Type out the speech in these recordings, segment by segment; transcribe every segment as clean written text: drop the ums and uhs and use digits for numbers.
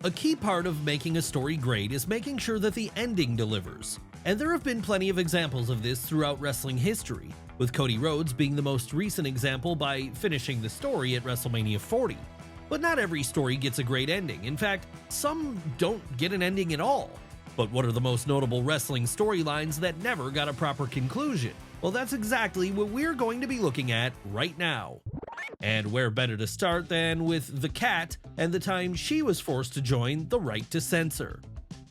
A key part of making a story great is making sure that the ending delivers. And there have been plenty of examples of this throughout wrestling history, with Cody Rhodes being the most recent example by finishing the story at WrestleMania 40. But not every story gets a great ending. In fact, some don't get an ending at all. But what are the most notable wrestling storylines that never got a proper conclusion? Well, that's exactly what we're going to be looking at right now. And where better to start than with the Cat and the time she was forced to join the Right to Censor.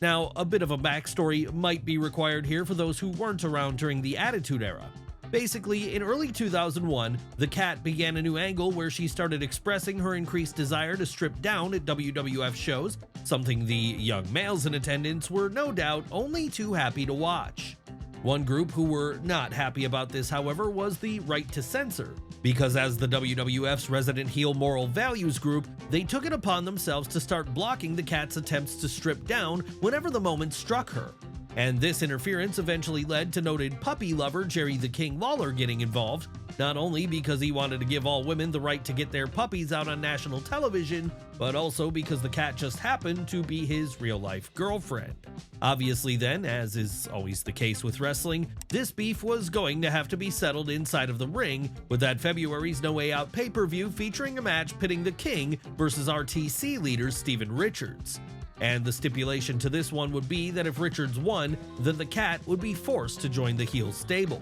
Now, a bit of a backstory might be required here for those who weren't around during the Attitude Era. Basically, in early 2001, the Cat began a new angle where she started expressing her increased desire to strip down at WWF shows, something the young males in attendance were no doubt only too happy to watch. One group who were not happy about this, however, was the Right to Censor, because as the WWF's resident heel moral values group, they took it upon themselves to start blocking the Cat's attempts to strip down whenever the moment struck her. And this interference eventually led to noted puppy lover Jerry the King Lawler getting involved, not only because he wanted to give all women the right to get their puppies out on national television, but also because the Cat just happened to be his real-life girlfriend. Obviously then, as is always the case with wrestling, this beef was going to have to be settled inside of the ring, with that February's No Way Out pay-per-view featuring a match pitting the King versus RTC leader Steven Richards. And the stipulation to this one would be that if Richards won, then the Cat would be forced to join the heel stable.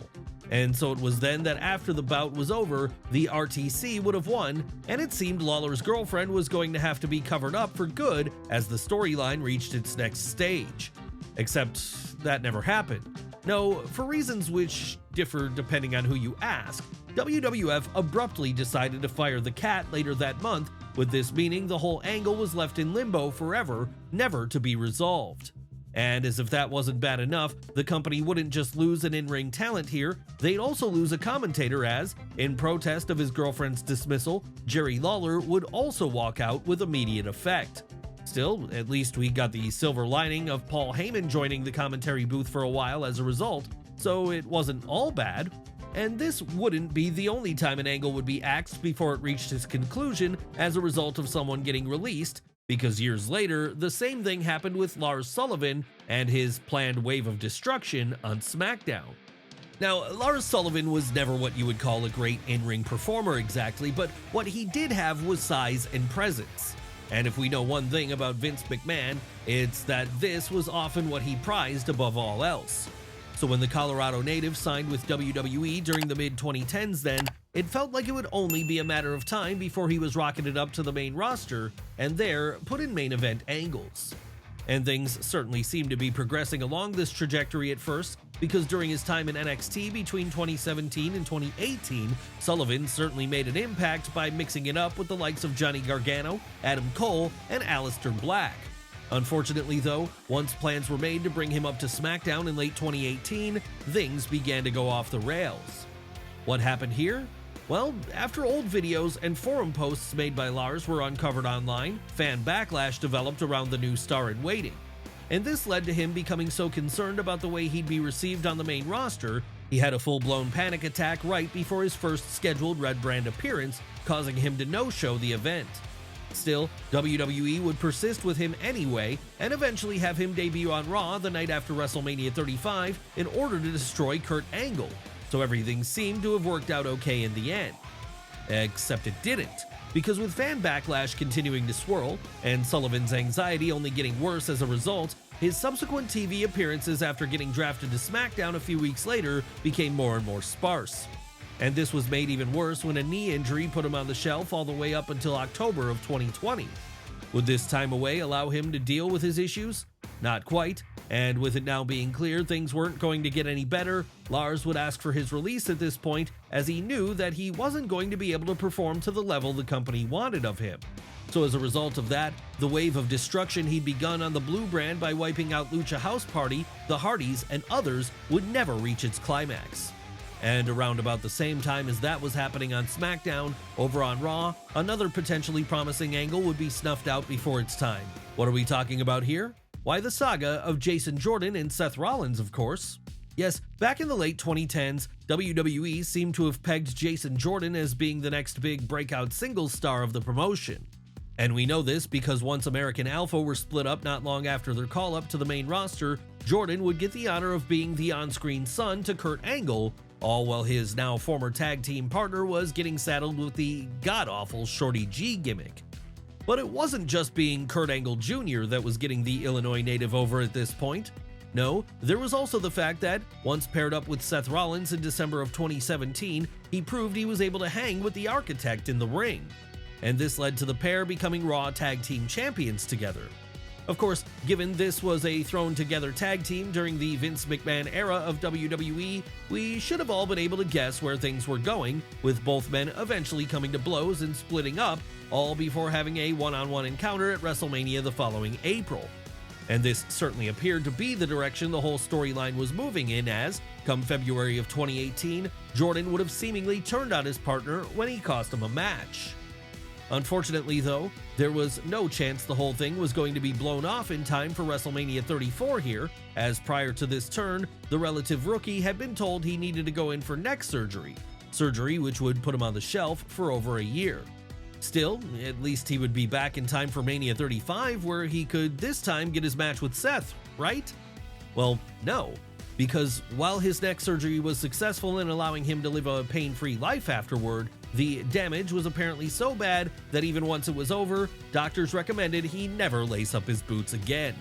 And so it was then that after the bout was over, the RTC would have won, and it seemed Lawler's girlfriend was going to have to be covered up for good as the storyline reached its next stage. Except that never happened. No, for reasons which differ depending on who you ask, WWF abruptly decided to fire the Cat later that month, with this meaning the whole angle was left in limbo forever, never to be resolved. And as if that wasn't bad enough, the company wouldn't just lose an in-ring talent here, they'd also lose a commentator as, in protest of his girlfriend's dismissal, Jerry Lawler would also walk out with immediate effect. Still, at least we got the silver lining of Paul Heyman joining the commentary booth for a while as a result, so it wasn't all bad. And this wouldn't be the only time an angle would be axed before it reached its conclusion as a result of someone getting released, because years later, the same thing happened with Lars Sullivan and his planned wave of destruction on SmackDown. Now, Lars Sullivan was never what you would call a great in-ring performer exactly, but what he did have was size and presence. And if we know one thing about Vince McMahon, it's that this was often what he prized above all else. So when the Colorado native signed with WWE during the mid-2010s then, it felt like it would only be a matter of time before he was rocketed up to the main roster, and there put in main event angles. And things certainly seemed to be progressing along this trajectory at first, because during his time in NXT between 2017 and 2018, Sullivan certainly made an impact by mixing it up with the likes of Johnny Gargano, Adam Cole, and Aleister Black. Unfortunately though, once plans were made to bring him up to SmackDown in late 2018, things began to go off the rails. What happened here? Well, after old videos and forum posts made by Lars were uncovered online, fan backlash developed around the new star in waiting. And this led to him becoming so concerned about the way he'd be received on the main roster, he had a full-blown panic attack right before his first scheduled Red Brand appearance, causing him to no-show the event. Still, WWE would persist with him anyway, and eventually have him debut on Raw the night after WrestleMania 35 in order to destroy Kurt Angle, so everything seemed to have worked out okay in the end. Except it didn't, because with fan backlash continuing to swirl, and Sullivan's anxiety only getting worse as a result, his subsequent TV appearances after getting drafted to SmackDown a few weeks later became more and more sparse. And this was made even worse when a knee injury put him on the shelf all the way up until October of 2020. Would this time away allow him to deal with his issues? Not quite, and with it now being clear things weren't going to get any better, Lars would ask for his release at this point, as he knew that he wasn't going to be able to perform to the level the company wanted of him. So as a result of that, the wave of destruction he'd begun on the Blue brand by wiping out Lucha House Party, the Hardys, and others would never reach its climax. And around about the same time as that was happening on SmackDown, over on Raw, another potentially promising angle would be snuffed out before its time. What are we talking about here? Why, the saga of Jason Jordan and Seth Rollins, of course. Yes, back in the late 2010s, WWE seemed to have pegged Jason Jordan as being the next big breakout singles star of the promotion. And we know this because once American Alpha were split up not long after their call-up to the main roster, Jordan would get the honor of being the on-screen son to Kurt Angle, all while his now former tag team partner was getting saddled with the god-awful Shorty G gimmick. But it wasn't just being Kurt Angle Jr. that was getting the Illinois native over at this point. No, there was also the fact that, once paired up with Seth Rollins in December of 2017, he proved he was able to hang with the Architect in the ring. And this led to the pair becoming Raw Tag Team Champions together. Of course, given this was a thrown-together tag team during the Vince McMahon era of WWE, we should have all been able to guess where things were going, with both men eventually coming to blows and splitting up, all before having a one-on-one encounter at WrestleMania the following April. And this certainly appeared to be the direction the whole storyline was moving in as, come February of 2018, Jordan would have seemingly turned on his partner when he cost him a match. Unfortunately though, there was no chance the whole thing was going to be blown off in time for WrestleMania 34 here, as prior to this turn, the relative rookie had been told he needed to go in for neck surgery which would put him on the shelf for over a year. Still, at least he would be back in time for Mania 35, where he could this time get his match with Seth, right? Well, no, because while his neck surgery was successful in allowing him to live a pain-free life afterward, the damage was apparently so bad that even once it was over, doctors recommended he never lace up his boots again.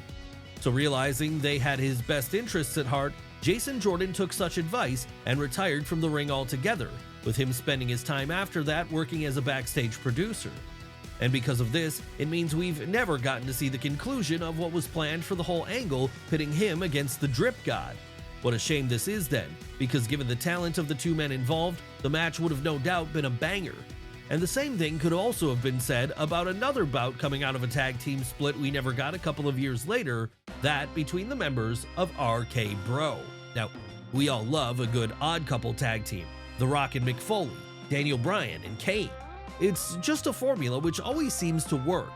So realizing they had his best interests at heart, Jason Jordan took such advice and retired from the ring altogether, with him spending his time after that working as a backstage producer. And because of this, it means we've never gotten to see the conclusion of what was planned for the whole angle pitting him against the Drip God. What a shame this is then, because given the talent of the two men involved, the match would have no doubt been a banger. And the same thing could also have been said about another bout coming out of a tag team split we never got a couple of years later, that between the members of RK Bro. Now, we all love a good odd couple tag team, The Rock and Mick Foley, Daniel Bryan and Kane. It's just a formula which always seems to work.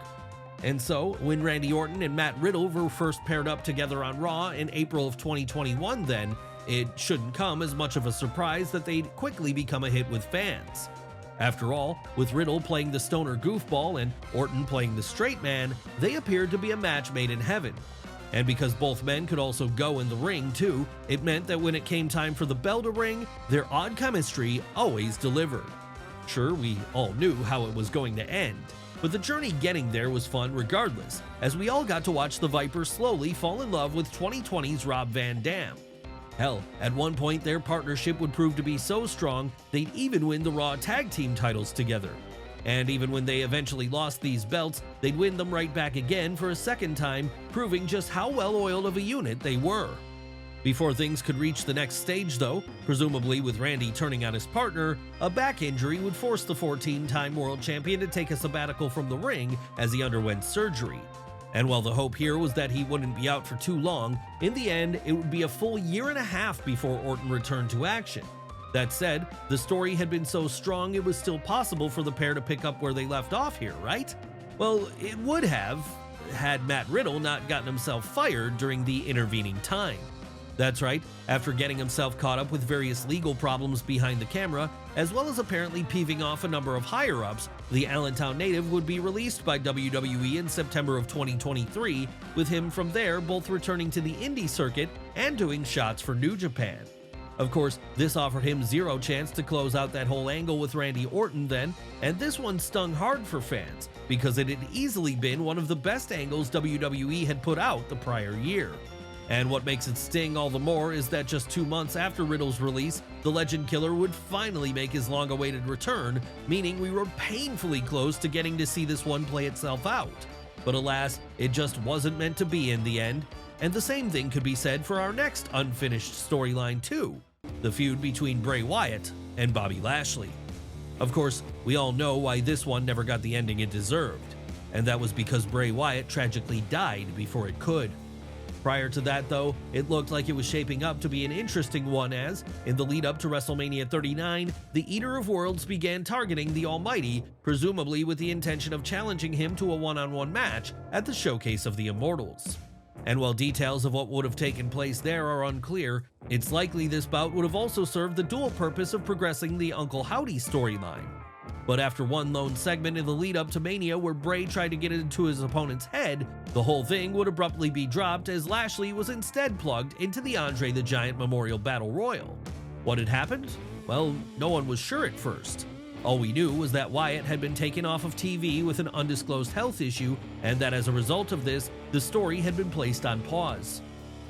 And so, when Randy Orton and Matt Riddle were first paired up together on Raw in April of 2021 then, it shouldn't come as much of a surprise that they'd quickly become a hit with fans. After all, with Riddle playing the stoner goofball and Orton playing the straight man, they appeared to be a match made in heaven. And because both men could also go in the ring too, it meant that when it came time for the bell to ring, their odd chemistry always delivered. Sure, we all knew how it was going to end, but the journey getting there was fun regardless, as we all got to watch the Viper slowly fall in love with 2020's Rob Van Dam. Hell, at one point their partnership would prove to be so strong they'd even win the Raw Tag Team titles together. And even when they eventually lost these belts, they'd win them right back again for a second time, proving just how well-oiled of a unit they were. Before things could reach the next stage though, presumably with Randy turning on his partner, a back injury would force the 14-time world champion to take a sabbatical from the ring as he underwent surgery. And while the hope here was that he wouldn't be out for too long, in the end it would be a full year and a half before Orton returned to action. That said, the story had been so strong it was still possible for the pair to pick up where they left off here, right? Well, it would have, had Matt Riddle not gotten himself fired during the intervening time. That's right, after getting himself caught up with various legal problems behind the camera, as well as apparently peeving off a number of higher-ups, the Allentown native would be released by WWE in September of 2023, with him from there both returning to the indie circuit and doing shots for New Japan. Of course, this offered him zero chance to close out that whole angle with Randy Orton then, and this one stung hard for fans, because it had easily been one of the best angles WWE had put out the prior year. And what makes it sting all the more is that just 2 months after Riddle's release, the Legend Killer would finally make his long-awaited return, meaning we were painfully close to getting to see this one play itself out. But alas, it just wasn't meant to be in the end. And the same thing could be said for our next unfinished storyline too, the feud between Bray Wyatt and Bobby Lashley. Of course, we all know why this one never got the ending it deserved, and that was because Bray Wyatt tragically died before it could. Prior to that though, it looked like it was shaping up to be an interesting one as, in the lead up to WrestleMania 39, the Eater of Worlds began targeting the Almighty, presumably with the intention of challenging him to a one-on-one match at the Showcase of the Immortals. And while details of what would have taken place there are unclear, it's likely this bout would have also served the dual purpose of progressing the Uncle Howdy storyline. But after one lone segment in the lead up to Mania where Bray tried to get into his opponent's head, the whole thing would abruptly be dropped as Lashley was instead plugged into the Andre the Giant Memorial Battle Royal. What had happened? Well, no one was sure at first. All we knew was that Wyatt had been taken off of TV with an undisclosed health issue, and that as a result of this, the story had been placed on pause.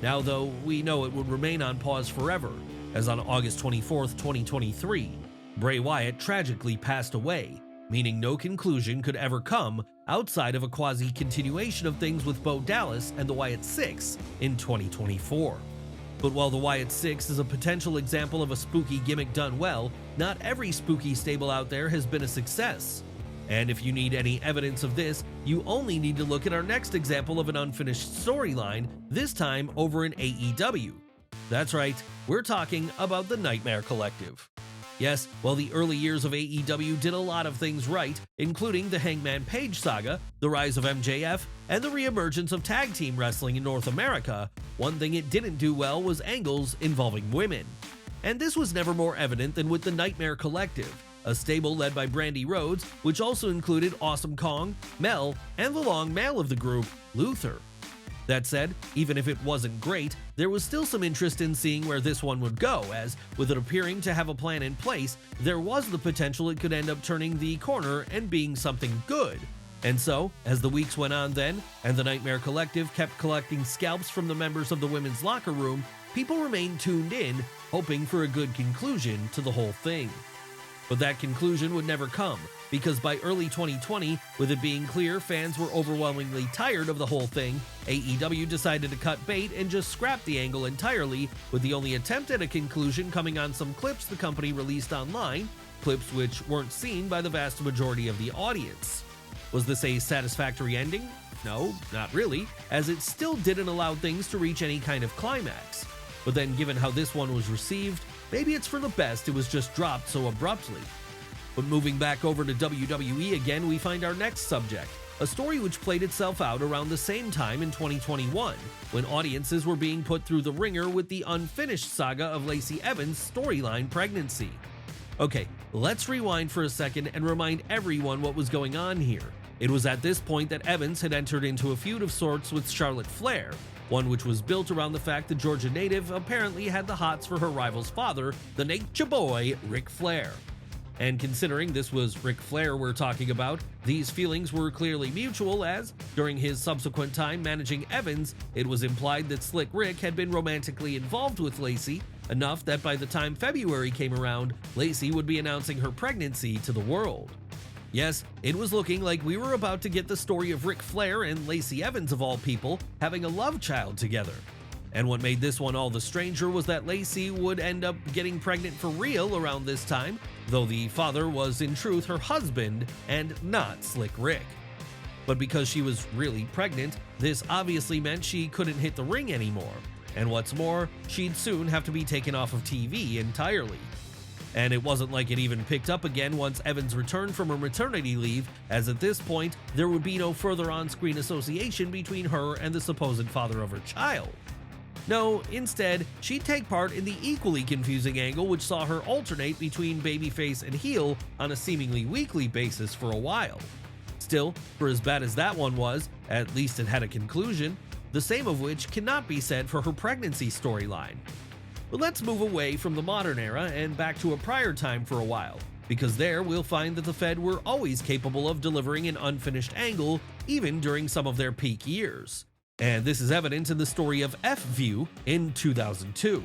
Now though, we know it would remain on pause forever, as on August 24th, 2023, Bray Wyatt tragically passed away, meaning no conclusion could ever come outside of a quasi-continuation of things with Bo Dallas and the Wyatt Six in 2024. But while the Wyatt Six is a potential example of a spooky gimmick done well, not every spooky stable out there has been a success. And if you need any evidence of this, you only need to look at our next example of an unfinished storyline, this time over in AEW. That's right, we're talking about the Nightmare Collective. Yes, while the early years of AEW did a lot of things right, including the Hangman Page saga, the rise of MJF, and the reemergence of tag team wrestling in North America, one thing it didn't do well was angles involving women. And this was never more evident than with the Nightmare Collective, a stable led by Cody Rhodes, which also included Awesome Kong, Mel, and the long male of the group, Luther. That said, even if it wasn't great, there was still some interest in seeing where this one would go, as, with it appearing to have a plan in place, there was the potential it could end up turning the corner and being something good. And so, as the weeks went on then, and the Nightmare Collective kept collecting scalps from the members of the women's locker room, people remained tuned in, hoping for a good conclusion to the whole thing. But that conclusion would never come, because by early 2020, with it being clear fans were overwhelmingly tired of the whole thing, AEW decided to cut bait and just scrap the angle entirely, with the only attempt at a conclusion coming on some clips the company released online, clips which weren't seen by the vast majority of the audience. Was this a satisfactory ending? No, not really, as it still didn't allow things to reach any kind of climax. But then given how this one was received, maybe it's for the best it was just dropped so abruptly. But moving back over to WWE again, we find our next subject, a story which played itself out around the same time in 2021, when audiences were being put through the ringer with the unfinished saga of Lacey Evans' storyline pregnancy. Okay, let's rewind for a second and remind everyone what was going on here. It was at this point that Evans had entered into a feud of sorts with Charlotte Flair, one which was built around the fact the Georgia native apparently had the hots for her rival's father, the Nature Boy, Ric Flair. And considering this was Ric Flair we're talking about, these feelings were clearly mutual as, during his subsequent time managing Evans, it was implied that Slick Rick had been romantically involved with Lacey, enough that by the time February came around, Lacey would be announcing her pregnancy to the world. Yes, it was looking like we were about to get the story of Ric Flair and Lacey Evans of all people having a love child together. And what made this one all the stranger was that Lacey would end up getting pregnant for real around this time, though the father was in truth her husband and not Slick Rick. But because she was really pregnant, this obviously meant she couldn't hit the ring anymore. And what's more, she'd soon have to be taken off of TV entirely. And it wasn't like it even picked up again once Evans returned from her maternity leave, as at this point, there would be no further on-screen association between her and the supposed father of her child. No, instead, she'd take part in the equally confusing angle which saw her alternate between babyface and heel on a seemingly weekly basis for a while. Still, for as bad as that one was, at least it had a conclusion, the same of which cannot be said for her pregnancy storyline. But let's move away from the modern era and back to a prior time for a while, because there we'll find that the Fed were always capable of delivering an unfinished angle even during some of their peak years. And this is evident in the story of F-View in 2002.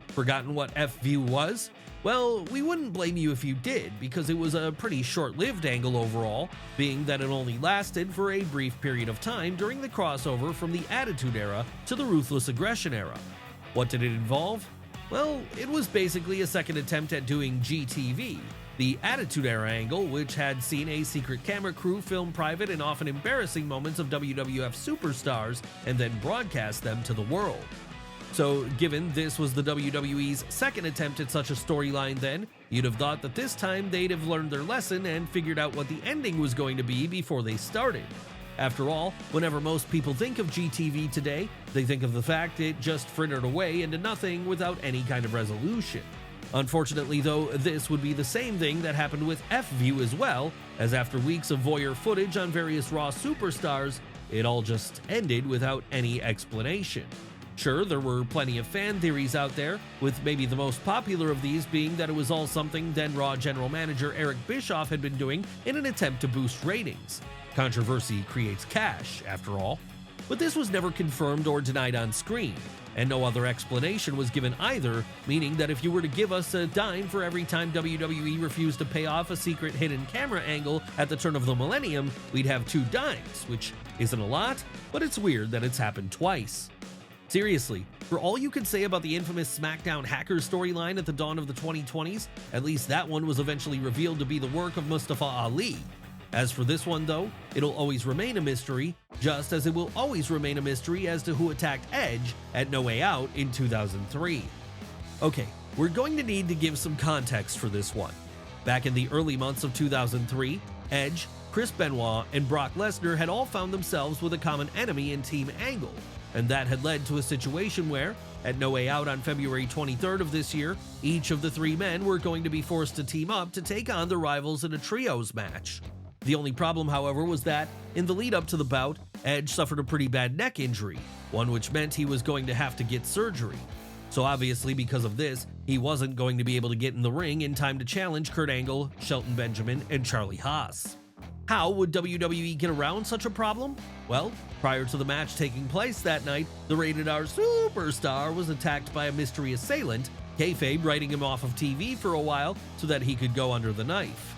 Forgotten what F-View was? Well, we wouldn't blame you if you did, because it was a pretty short-lived angle overall, being that it only lasted for a brief period of time during the crossover from the Attitude Era to the Ruthless Aggression Era. What did it involve? Well, it was basically a second attempt at doing GTV, the Attitude Era angle, which had seen a secret camera crew film private and often embarrassing moments of WWF superstars and then broadcast them to the world. So, given this was the WWE's second attempt at such a storyline then, you'd have thought that this time they'd have learned their lesson and figured out what the ending was going to be before they started. After all, whenever most people think of GTV today, they think of the fact it just frittered away into nothing without any kind of resolution. Unfortunately though, this would be the same thing that happened with F-View as well, as after weeks of voyeur footage on various Raw superstars, it all just ended without any explanation. Sure, there were plenty of fan theories out there, with maybe the most popular of these being that it was all something then Raw general manager Eric Bischoff had been doing in an attempt to boost ratings. Controversy creates cash, after all. But this was never confirmed or denied on screen, and no other explanation was given either, meaning that if you were to give us a dime for every time WWE refused to pay off a secret hidden camera angle at the turn of the millennium, we'd have 2 dimes, which isn't a lot, but it's weird that it's happened twice. Seriously, for all you could say about the infamous SmackDown hacker storyline at the dawn of the 2020s, at least that one was eventually revealed to be the work of Mustafa Ali. As for this one though, it'll always remain a mystery, just as it will always remain a mystery as to who attacked Edge at No Way Out in 2003. Okay, we're going to need to give some context for this one. Back in the early months of 2003, Edge, Chris Benoit, and Brock Lesnar had all found themselves with a common enemy in Team Angle, and that had led to a situation where, at No Way Out on February 23rd of this year, each of the 3 men were going to be forced to team up to take on their rivals in a trios match. The only problem, however, was that, in the lead up to the bout, Edge suffered a pretty bad neck injury, one which meant he was going to have to get surgery. So obviously because of this, he wasn't going to be able to get in the ring in time to challenge Kurt Angle, Shelton Benjamin, and Charlie Haas. How would WWE get around such a problem? Well, prior to the match taking place that night, the Rated R superstar was attacked by a mystery assailant, kayfabe writing him off of TV for a while so that he could go under the knife.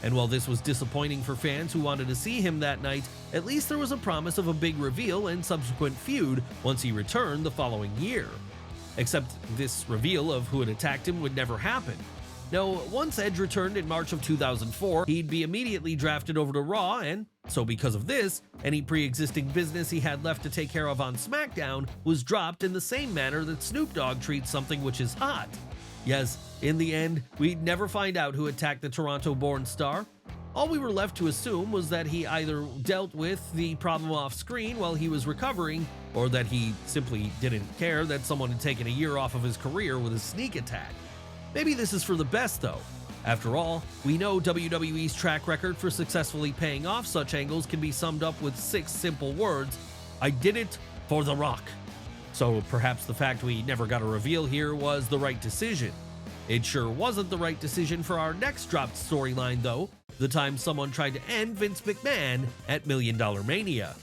And while this was disappointing for fans who wanted to see him that night, at least there was a promise of a big reveal and subsequent feud once he returned the following year. Except this reveal of who had attacked him would never happen. No, once Edge returned in March of 2004, he'd be immediately drafted over to Raw, and so because of this, any pre-existing business he had left to take care of on SmackDown was dropped in the same manner that Snoop Dogg treats something which is hot. Yes, in the end, we'd never find out who attacked the Toronto-born star. All we were left to assume was that he either dealt with the problem off screen while he was recovering, or that he simply didn't care that someone had taken a year off of his career with a sneak attack. Maybe this is for the best though. After all, we know WWE's track record for successfully paying off such angles can be summed up with 6 simple words: I did it for The Rock. So perhaps the fact we never got a reveal here was the right decision. It sure wasn't the right decision for our next dropped storyline though, the time someone tried to end Vince McMahon at $1 Million Mania.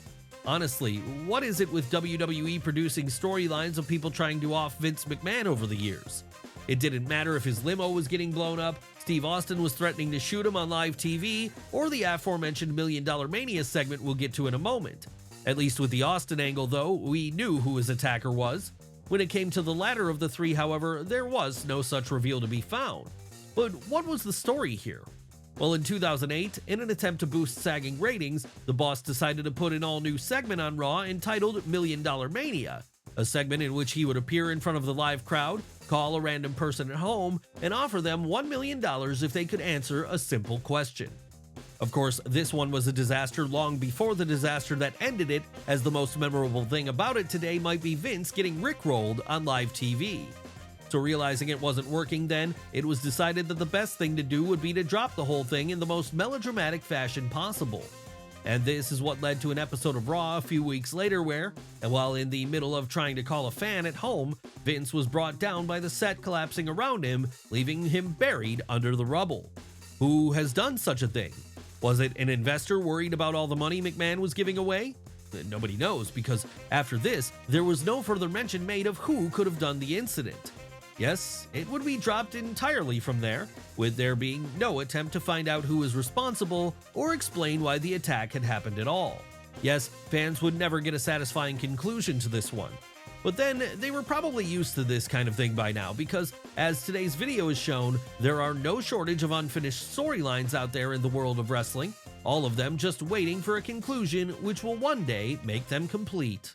Honestly, what is it with WWE producing storylines of people trying to off Vince McMahon over the years? It didn't matter if his limo was getting blown up, Steve Austin was threatening to shoot him on live TV, or the aforementioned $1 Million Mania segment we'll get to in a moment. At least with the Austin angle though, we knew who his attacker was. When it came to the latter of the 3, however, there was no such reveal to be found. But what was the story here? Well, in 2008, in an attempt to boost sagging ratings, the boss decided to put an all-new segment on Raw entitled $1 Million Mania, a segment in which he would appear in front of the live crowd, call a random person at home, and offer them $1 million if they could answer a simple question. Of course, this one was a disaster long before the disaster that ended it, as the most memorable thing about it today might be Vince getting rickrolled on live TV. So realizing it wasn't working then, it was decided that the best thing to do would be to drop the whole thing in the most melodramatic fashion possible. And this is what led to an episode of Raw a few weeks later where, and while in the middle of trying to call a fan at home, Vince was brought down by the set collapsing around him, leaving him buried under the rubble. Who has done such a thing? Was it an investor worried about all the money McMahon was giving away? Nobody knows, because after this, there was no further mention made of who could have done the incident. Yes, it would be dropped entirely from there, with there being no attempt to find out who was responsible or explain why the attack had happened at all. Yes, fans would never get a satisfying conclusion to this one. But then, they were probably used to this kind of thing by now because, as today's video has shown, there are no shortage of unfinished storylines out there in the world of wrestling, all of them just waiting for a conclusion which will one day make them complete.